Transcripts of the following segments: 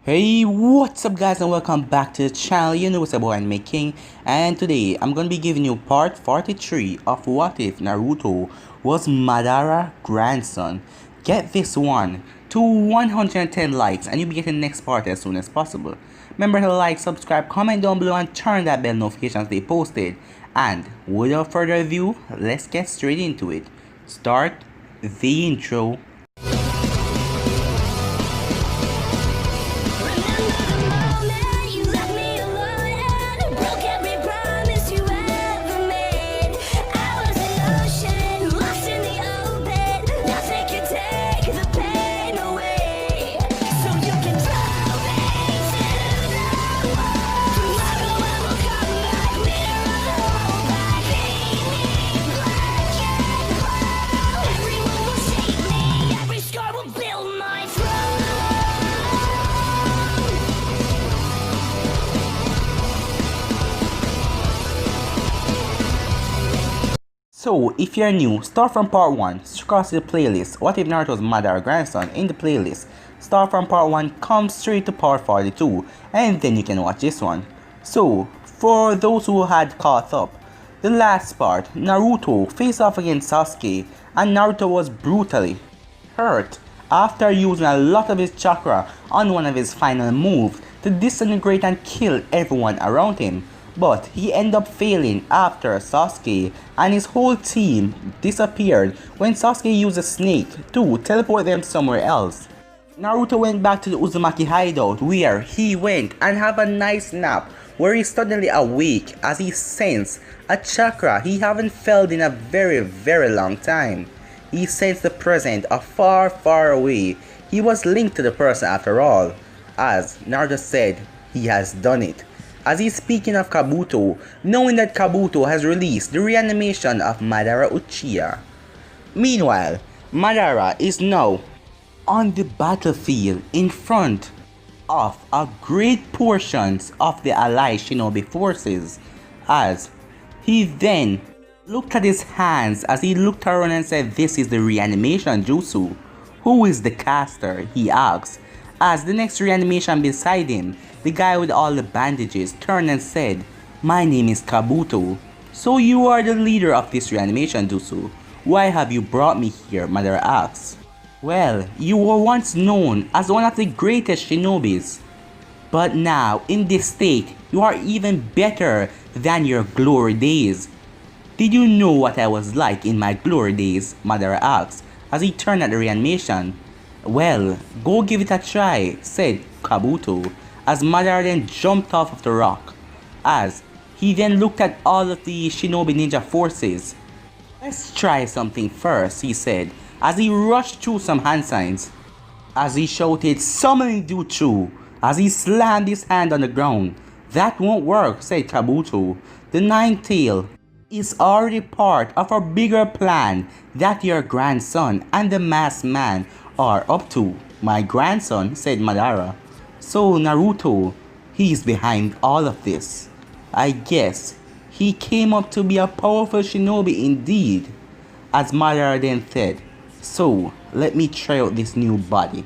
Hey, what's up guys and welcome back to the channel. You know it's your boy Anime King, and today I'm gonna be giving you part 43 of What If Naruto was Madara's grandson. Get this one to 110 likes and you'll be getting the next part as soon as possible. Remember to like, subscribe, comment down below and turn that bell notifications they posted. And without further ado, let's get straight into it. Start the intro. So, if you're new, start from part 1, scroll to the playlist, What If Naruto's Madara grandson in the playlist. Start from part 1, come straight to part 42, and then you can watch this one. So, for those who had caught up, the last part, Naruto faced off against Sasuke, and Naruto was brutally hurt after using a lot of his chakra on one of his final moves to disintegrate and kill everyone around him. But he ended up failing after Sasuke and his whole team disappeared when Sasuke used a snake to teleport them somewhere else. Naruto went back to the Uzumaki hideout where he went and have a nice nap where he suddenly awake as he sensed a chakra he haven't felt in a very long time. He sensed the presence of far away. He was linked to the person after all. As Naruto said, he has done it. As he's speaking of Kabuto, knowing that Kabuto has released the reanimation of Madara Uchiha. Meanwhile, Madara is now on the battlefield in front of a great portions of the allied shinobi forces, as he then looked at his hands as he looked around and said, "This is the reanimation jutsu." "Who is the caster?" he asked, as the next reanimation beside him, the guy with all the bandages, turned and said, "My name is Kabuto." "So you are the leader of this reanimation jutsu. Why have you brought me here?" Madara asked. "Well, you were once known as one of the greatest shinobis, but now in this state you are even better than your glory days." "Did you know what I was like in my glory days?" Madara asked as he turned at the reanimation. "Well, go give it a try," said Kabuto, as Madara then jumped off of the rock, as he then looked at all of the shinobi ninja forces. "Let's try something first," he said, as he rushed through some hand signs. As he shouted, "Summoning jutsu," as he slammed his hand on the ground. "That won't work," said Kabuto. "The ninth tail is already part of a bigger plan that your grandson and the masked man are up to." "My grandson," said Madara. "So Naruto, he's behind all of this. I guess he came up to be a powerful shinobi indeed." As Madara then said, "So let me try out this new body."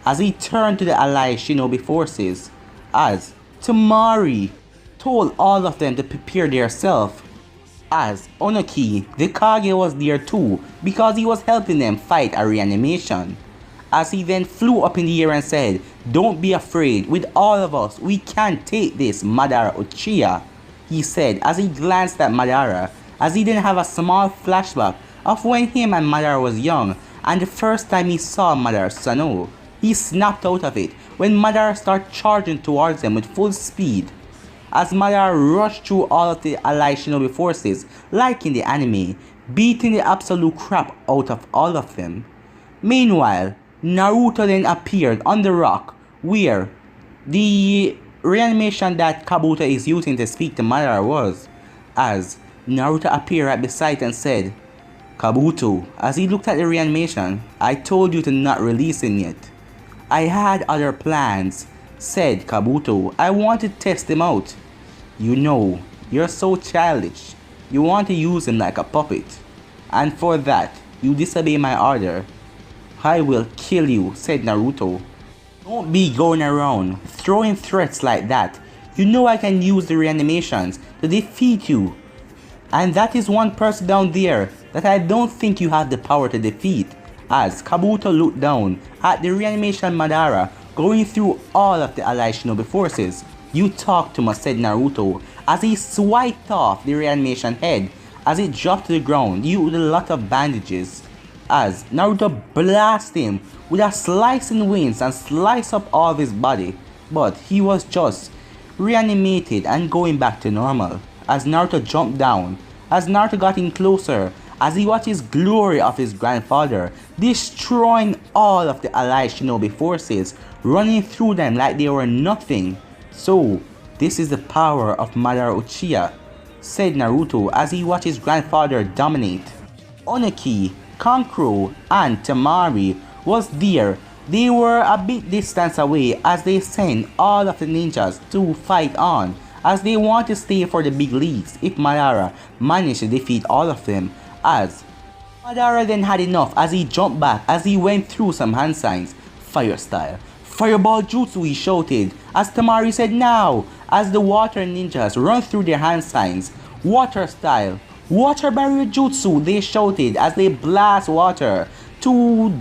As he turned to the allied shinobi forces, as Tamari told all of them to prepare themselves. As Onoki, the Kage, was there too because he was helping them fight a reanimation. As he then flew up in the air and said, "Don't be afraid, with all of us, we can take this Madara Uchiha," he said as he glanced at Madara, as he then have a small flashback of when him and Madara was young and the first time he saw Madara Sano. He snapped out of it when Madara started charging towards him with full speed. As Madara rushed through all of the allied shinobi forces like in the anime, beating the absolute crap out of all of them. Meanwhile, Naruto then appeared on the rock where the reanimation that Kabuto is using to speak to Madara was, as Naruto appeared right beside and said, "Kabuto," as he looked at the reanimation, "I told you to not release him yet." "I had other plans," said Kabuto. "I want to test him out." "You know, you're so childish. You want to use him like a puppet. And for that, you disobey my order. "I will kill you," said Naruto. Don't be going around throwing threats like that. You know I can use the reanimations to defeat you. And that is one person down there that I don't think you have the power to defeat. As Kabuto looked down at the reanimation Madara going through all of the allied shinobi forces. You talk too much, said Naruto, as he swiped off the reanimation head as it dropped to the ground, you with a lot of bandages. As Naruto blasted him with a slicing winds and sliced up all of his body, but he was just reanimated and going back to normal. As Naruto jumped down, as Naruto got in closer, as he watched his glory of his grandfather destroying all of the allied shinobi forces, running through them like they were nothing. So, this is the power of Madara Uchiha, said Naruto as he watched his grandfather dominate. Oniki, Kankuro, and Temari was there. They were a bit distance away as they sent all of the ninjas to fight on, as they want to stay for the big leagues if Madara managed to defeat all of them. As Madara then had enough as he jumped back as he went through some hand signs. Fire style. Fireball jutsu, he shouted as Temari said now as the water ninjas run through their hand signs. Water style. Water barrier jutsu, they shouted as they blast water to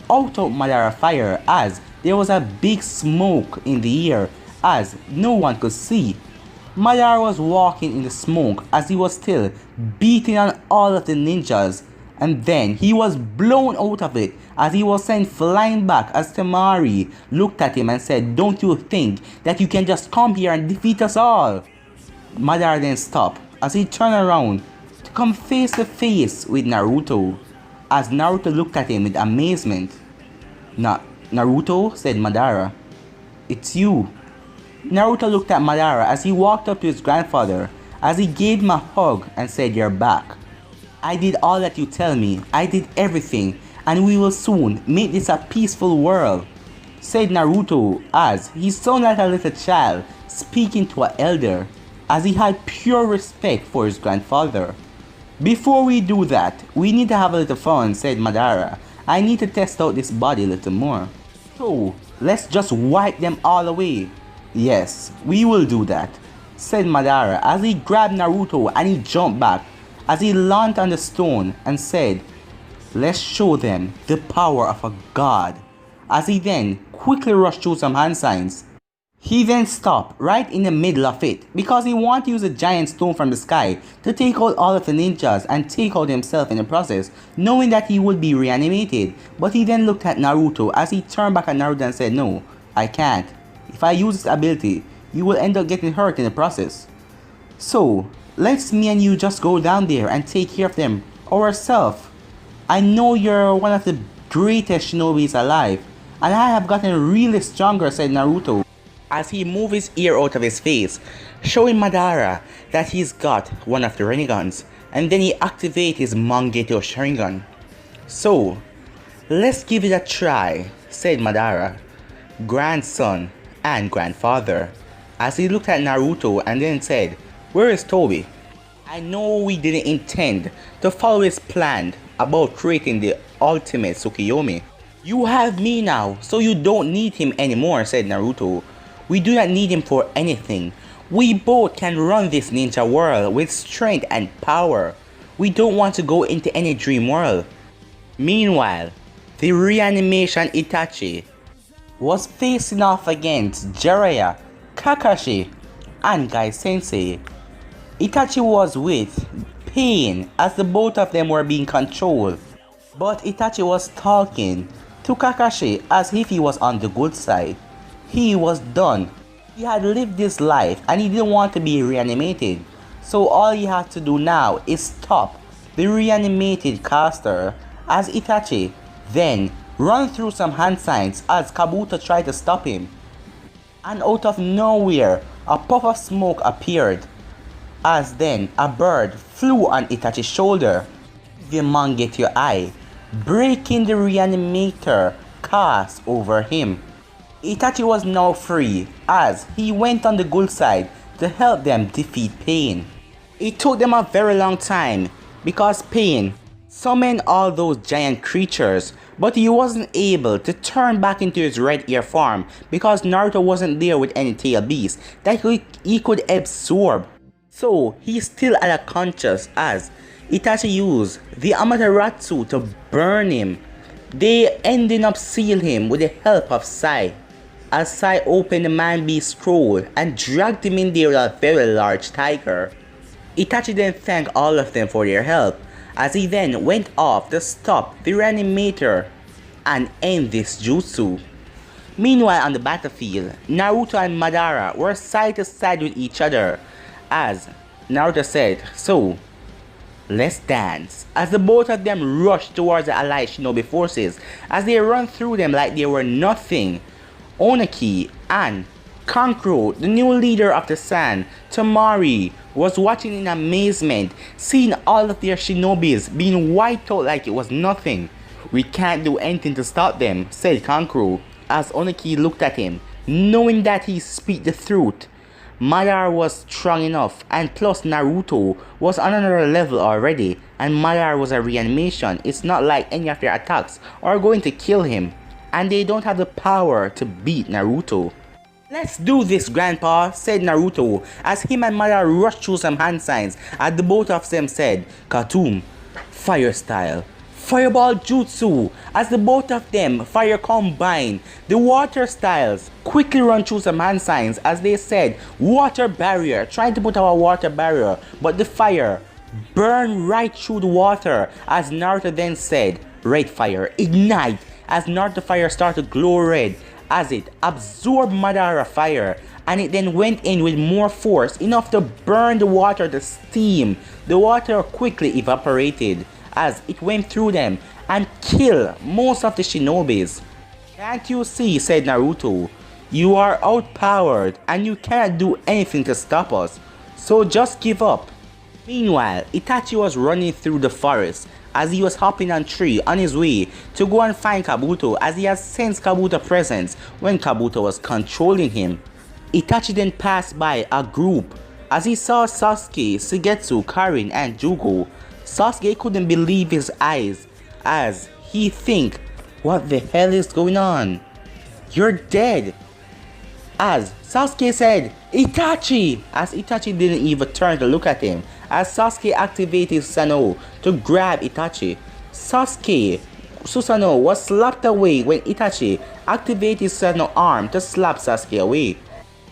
out of Madara fire as there was a big smoke in the air as no one could see. Madara was walking in the smoke as he was still beating on all of the ninjas, and then he was blown out of it as he was sent flying back as Temari looked at him and said, "Don't you think that you can just come here and defeat us all?" Madara then stopped as he turned around to come face to face with Naruto, as Naruto looked at him with amazement. Naruto, said Madara, "It's you." Naruto looked at Madara as he walked up to his grandfather as he gave him a hug and said, "You're back. I did all that you tell me. I did everything, and we will soon make this a peaceful world," said Naruto as he sounded like a little child speaking to an elder, as he had pure respect for his grandfather. "Before we do that, we need to have a little fun," said Madara. "I need to test out this body a little more. So, let's just wipe them all away." "Yes, we will do that," said Madara as he grabbed Naruto and he jumped back as he landed on the stone and said, "Let's show them the power of a god," as he then quickly rushed through some hand signs. He then stopped right in the middle of it because he wanted to use a giant stone from the sky to take out all of the ninjas and take out himself in the process, knowing that he would be reanimated. But he then looked at Naruto as he turned back at Naruto and said, "No, I can't. If I use this ability, you will end up getting hurt in the process. So, let's me and you just go down there and take care of them ourselves. I know you're one of the greatest shinobis alive, and I have gotten really stronger," said Naruto, as he moved his ear out of his face, showing Madara that he's got one of the Renegons, and then he activated his Mangeto Sharingan. "So, let's give it a try," said Madara, grandson and grandfather, as he looked at Naruto and then said, "Where is Tobi? I know we didn't intend to follow his plan about creating the ultimate Tsukiyomi. You have me now, so you don't need him anymore," said Naruto. "We do not need him for anything. We both can run this ninja world with strength and power. We don't want to go into any dream world." Meanwhile, the reanimation Itachi was facing off against Jiraiya, Kakashi, and Gai Sensei. Itachi was with Pain as the both of them were being controlled, but Itachi was talking to Kakashi as if he was on the good side. He was done. He had lived this life and he didn't want to be reanimated. So all he had to do now is stop the reanimated caster as Itachi then run through some hand signs as Kabuto tried to stop him. And out of nowhere, a puff of smoke appeared as then a bird flew on Itachi's shoulder. The Mangeto Eye, breaking the reanimator cast over him. Itachi was now free as he went on the good side to help them defeat Pain. It took them a very long time because Pain summon all those giant creatures, but he wasn't able to turn back into his red ear form because Naruto wasn't there with any tail beast that he could absorb. So he's still unconscious as Itachi used the Amaterasu to burn him. They ended up sealing him with the help of Sai. As Sai opened the man beast scroll and dragged him in there with a very large tiger. Itachi then thanked all of them for their help, as he then went off to stop the reanimator and end this jutsu. Meanwhile on the battlefield, Naruto and Madara were side to side with each other, as Naruto said, "So, let's dance," as the both of them rushed towards the allied shinobi forces as they run through them like they were nothing. Oniki and Kankuro, the new leader of the Sand, Tamari, was watching in amazement, seeing all of their shinobis being wiped out like it was nothing. "We can't do anything to stop them," said Kankuro, as Oniki looked at him, knowing that he speak the truth. Madara was strong enough, and plus Naruto was on another level already, and Madara was a reanimation. It's not like any of their attacks are going to kill him, and they don't have the power to beat Naruto. "Let's do this, Grandpa," said Naruto, as him and Madara rushed through some hand signs, as the both of them said, "Katum, fire style, fireball jutsu," as the both of them fire combined. The water styles quickly run through some hand signs as they said, "Water barrier," trying to put our water barrier, but the fire burned right through the water, as Naruto then said, "Red fire, ignite," as Naruto fire started to glow red, as it absorbed Madara fire, and it then went in with more force, enough to burn the water to steam. The water quickly evaporated as it went through them and killed most of the shinobis. "Can't you see," said Naruto, "you are outpowered and you cannot do anything to stop us, so just give up." Meanwhile, Itachi was running through the forest as he was hopping on a tree on his way to go and find Kabuto, as he had sensed Kabuto's presence when Kabuto was controlling him. Itachi then passed by a group as he saw Sasuke, Shigetsu, Karin and Jugo. Sasuke couldn't believe his eyes as he think, "What the hell is going on? You're dead." As Sasuke said, "Itachi!" as Itachi didn't even turn to look at him, as Sasuke activated Susanoo to grab Itachi. Susanoo was slapped away when Itachi activated Susanoo's arm to slap Sasuke away.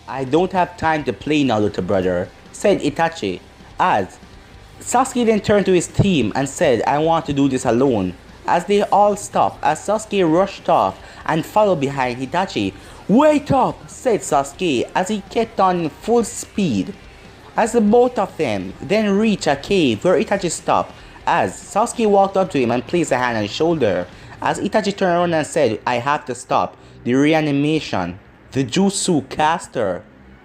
"I don't have time to play now, little brother," said Itachi, as Sasuke then turned to his team and said, "I want to do this alone," as they all stopped as Sasuke rushed off and followed behind Itachi. "Wait up," said Sasuke as he kept on in full speed. As the both of them then reached a cave where Itachi stopped, as Sasuke walked up to him and placed a hand on his shoulder, as Itachi turned around and said, "I have to stop the reanimation, the Jutsu caster,"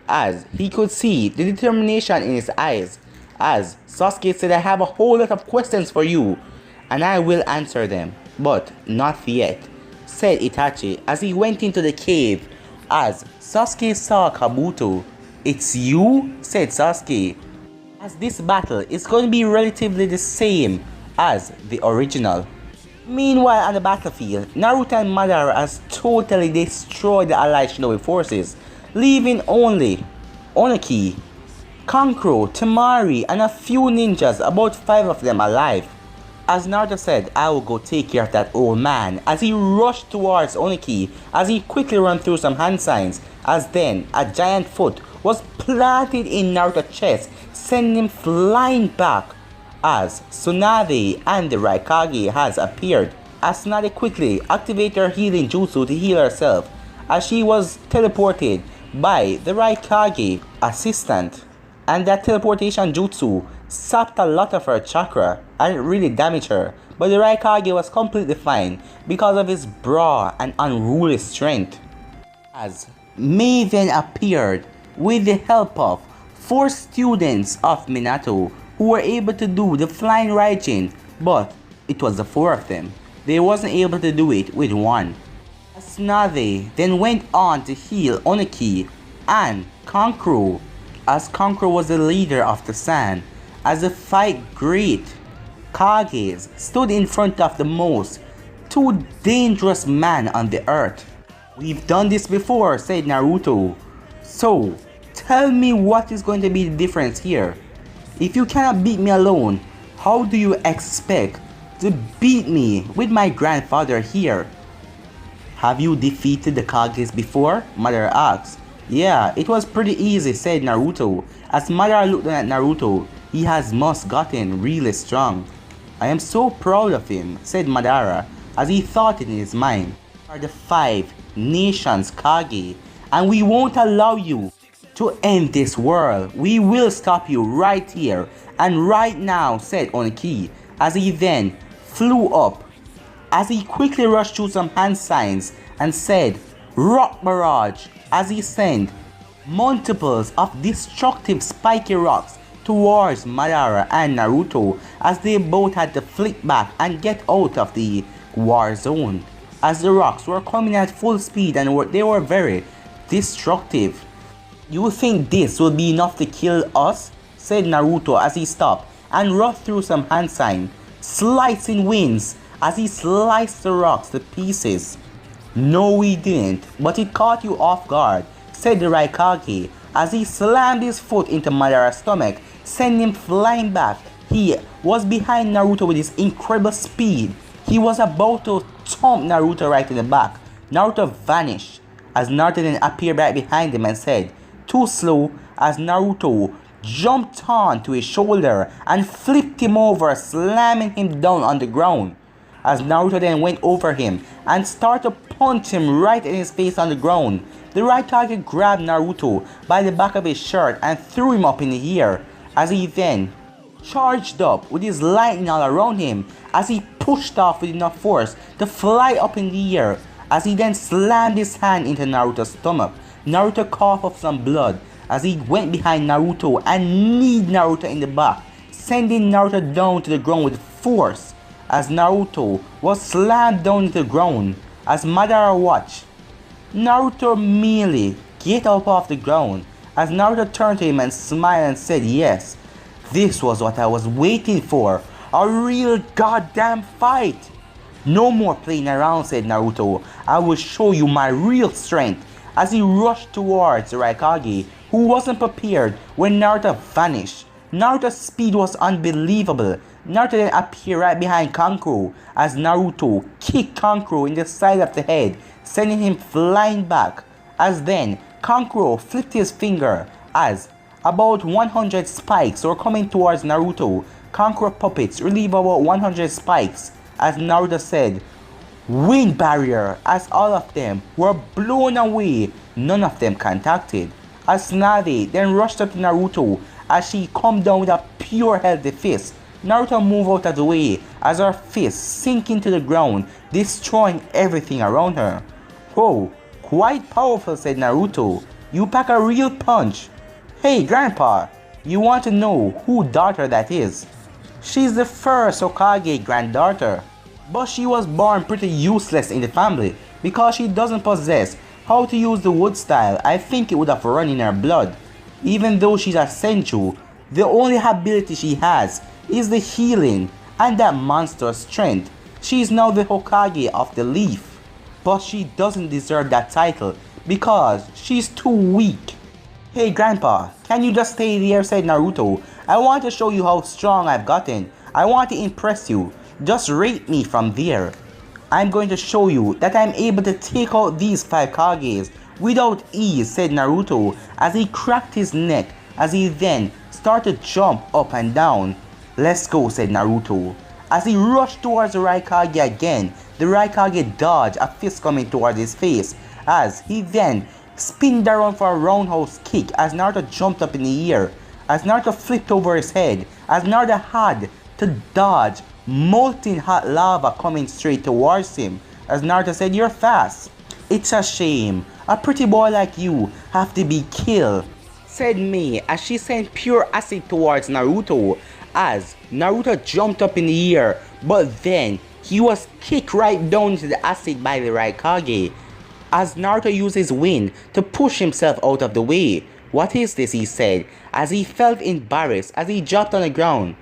as he could see the determination in his eyes, as Sasuke said, "I have a whole lot of questions for you, and I will answer them, but not yet," said Itachi as he went into the cave, as Sasuke saw Kabuto. "It's you?" said Sasuke, as this battle is going to be relatively the same as the original. Meanwhile on the battlefield, Naruto and Madara has totally destroyed the allied shinobi forces, leaving only Oniki, Kankuro, Tamari and a few ninjas, about 5 of them alive. As Naruto said, "I will go take care of that old man," as he rushed towards Oniki as he quickly ran through some hand signs, as then a giant foot was planted in Naruto's chest, sending him flying back, as Tsunade and the Raikage has appeared. As Tsunade quickly activated her healing jutsu to heal herself, as she was teleported by the Raikage assistant, and that teleportation jutsu sapped a lot of her chakra and it really damaged her, but the Raikage was completely fine because of his broad and unruly strength. As Mei then appeared with the help of 4 students of Minato who were able to do the flying Raijin, but it was the 4 of them. They wasn't able to do it with 1. Tsunade then went on to heal Oniki and Kankuro, as Kankuro was the leader of the Sand, as the fight great Kages stood in front of the most two dangerous man on the earth. We've done this before, said Naruto. So, tell me what is going to be the difference here. If you cannot beat me alone, how do you expect to beat me with my grandfather here? Have you defeated the Kages before? Madara asked. Yeah, it was pretty easy, said Naruto. As Madara looked at Naruto, he must gotten really strong. I am so proud of him, said Madara, as he thought it in his mind. We are the 5 nations Kage, and we won't allow you to end this world. We will stop you right here and right now, said Oniki, as he then flew up. As he quickly rushed through some hand signs and said, Rock Barrage, as he sent multiples of destructive spiky rocks towards Madara and Naruto, as they both had to flick back and get out of the war zone, as the rocks were coming at full speed and they were very destructive. You think this will be enough to kill us? Said Naruto as he stopped and rushed through some hand sign, slicing winds as he sliced the rocks to pieces. No, we didn't, but it caught you off guard, said the Raikage as he slammed his foot into Madara's stomach, sending him flying back. He was behind Naruto with his incredible speed. He was about to thump Naruto right in the back. Naruto vanished as Naruto then appeared right behind him and said, too slow, as Naruto jumped on to his shoulder and flipped him over, slamming him down on the ground. As Naruto then went over him and started to punch him right in his face on the ground, the Raikage grabbed Naruto by the back of his shirt and threw him up in the air, as he then charged up with his lightning all around him, as he pushed off with enough force to fly up in the air, as he then slammed his hand into Naruto's stomach. Naruto coughed up some blood as he went behind Naruto and kneed Naruto in the back, sending Naruto down to the ground with force, as Naruto was slammed down to the ground. As Madara watched Naruto merely get up off the ground, as Naruto turned to him and smiled and said, yes, this was what I was waiting for, a real goddamn fight. No more playing around, said Naruto. I will show you my real strength, as he rushed towards the Raikage, who wasn't prepared when Naruto vanished. Naruto's speed was unbelievable. Naruto then appeared right behind Kankuro, as Naruto kicked Kankuro in the side of the head, sending him flying back. As then Kankuro flipped his finger, as about 100 spikes were coming towards Naruto. Kankuro puppets relieved about 100 spikes, as Naruto said, wind barrier, as all of them were blown away, none of them contacted. As Tsunade then rushed up to Naruto as she come down with a pure healthy fist. Naruto moved out of the way as her fist sank into the ground, destroying everything around her. Whoa, quite powerful, said Naruto. You pack a real punch. Hey grandpa, you want to know whose daughter that is? She's the first Hokage granddaughter, but she was born pretty useless in the family because she doesn't possess how to use the wood style. I think it would have run in her blood. Even though she's a senju, the only ability she has is the healing and that monster's strength. She is now the Hokage of the Leaf, but she doesn't deserve that title because she's too weak. Hey grandpa, can you just stay there, said Naruto. I want to show you how strong I've gotten. I want to impress you. Just rate me from there. I'm going to show you that I'm able to take out these 5 Kages without ease, said Naruto as he cracked his neck as he then started to jump up and down. Let's go, said Naruto. As he rushed towards the Raikage again, the Raikage dodged a fist coming towards his face as he then spinned around for a roundhouse kick as Naruto jumped up in the air. As Naruto flipped over his head, as Naruto had to dodge molten hot lava coming straight towards him. As Naruto said, you're fast. It's a shame a pretty boy like you have to be killed, said Mei as she sent pure acid towards Naruto. As Naruto jumped up in the air, but then he was kicked right down into the acid by the Raikage. As Naruto used his wind to push himself out of the way. What is this, he said, as he felt embarrassed as he dropped on the ground.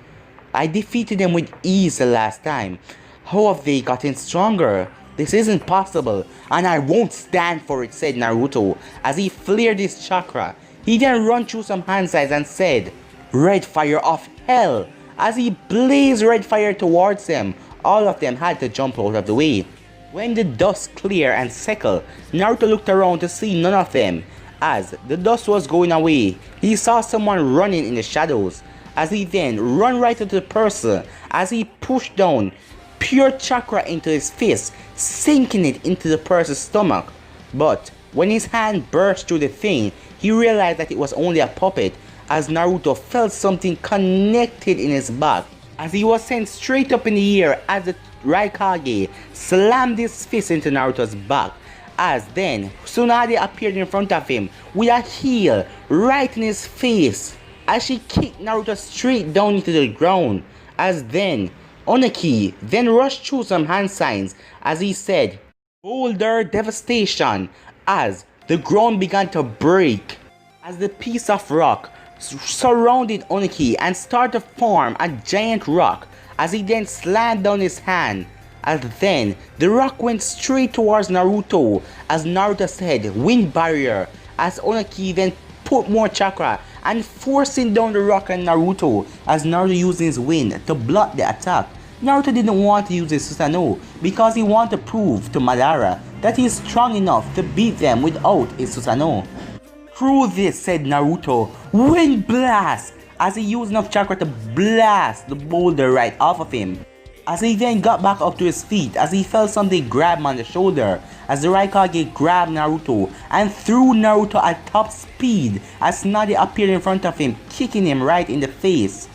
I defeated them with ease the last time. How have they gotten stronger? This isn't possible, and I won't stand for it, said Naruto, as he flared his chakra. He then ran through some hand signs and said, Red fire of hell! As he blazed red fire towards them, all of them had to jump out of the way. When the dust cleared and settled, Naruto looked around to see none of them. As the dust was going away, he saw someone running in the shadows. As he then ran right into the person, as he pushed down pure chakra into his fist, sinking it into the person's stomach. But when his hand burst through the thing, he realized that it was only a puppet, as Naruto felt something connected in his back. As he was sent straight up in the air as the Raikage slammed his fist into Naruto's back. As then Tsunade appeared in front of him with a heel right in his face, as she kicked Naruto straight down into the ground. As then Oniki then rushed through some hand signs as he said, Boulder devastation, as the ground began to break. As the piece of rock surrounded Oniki and started to form a giant rock, as he then slammed down his hand. As then the rock went straight towards Naruto, as Naruto said, wind barrier, as Oniki then put more chakra and forcing down the rock on Naruto, as Naruto used his wind to block the attack. Naruto didn't want to use his Susanoo because he wanted to prove to Madara that he is strong enough to beat them without his Susanoo. Through this, said Naruto, wind blast, as he used enough chakra to blast the boulder right off of him. As he then got back up to his feet, as he felt something grab him on the shoulder, as the Raikage grabbed Naruto and threw Naruto at top speed, as Tsunade appeared in front of him, kicking him right in the face.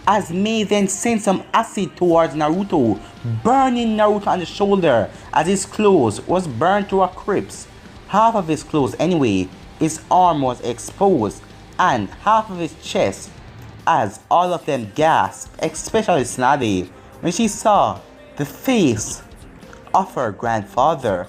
As Mei then sent some acid towards Naruto, burning Naruto on the shoulder, as his clothes was burned to a crisp. Half of his clothes anyway, his arm was exposed, and half of his chest, as all of them gasped, especially Tsunade, when she saw the face of her grandfather.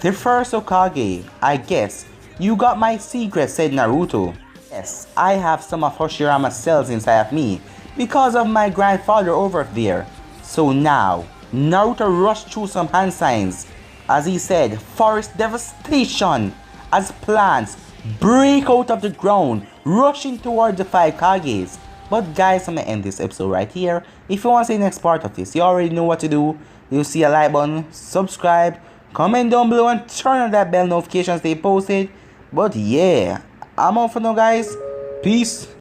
The first Hokage, I guess. You got my secret, said Naruto. Yes, I have some of Hoshirama's cells inside of me because of my grandfather over there. So now, Naruto rushed through some hand signs, as he said, forest devastation, as plants break out of the ground, rushing toward the 5 Kages. But guys, I'm gonna end this episode right here. If you want to see the next part of this, you already know what to do. You'll see a like button, subscribe, comment down below, and turn on that bell notification stay posted. But yeah, I'm out for now, guys. Peace.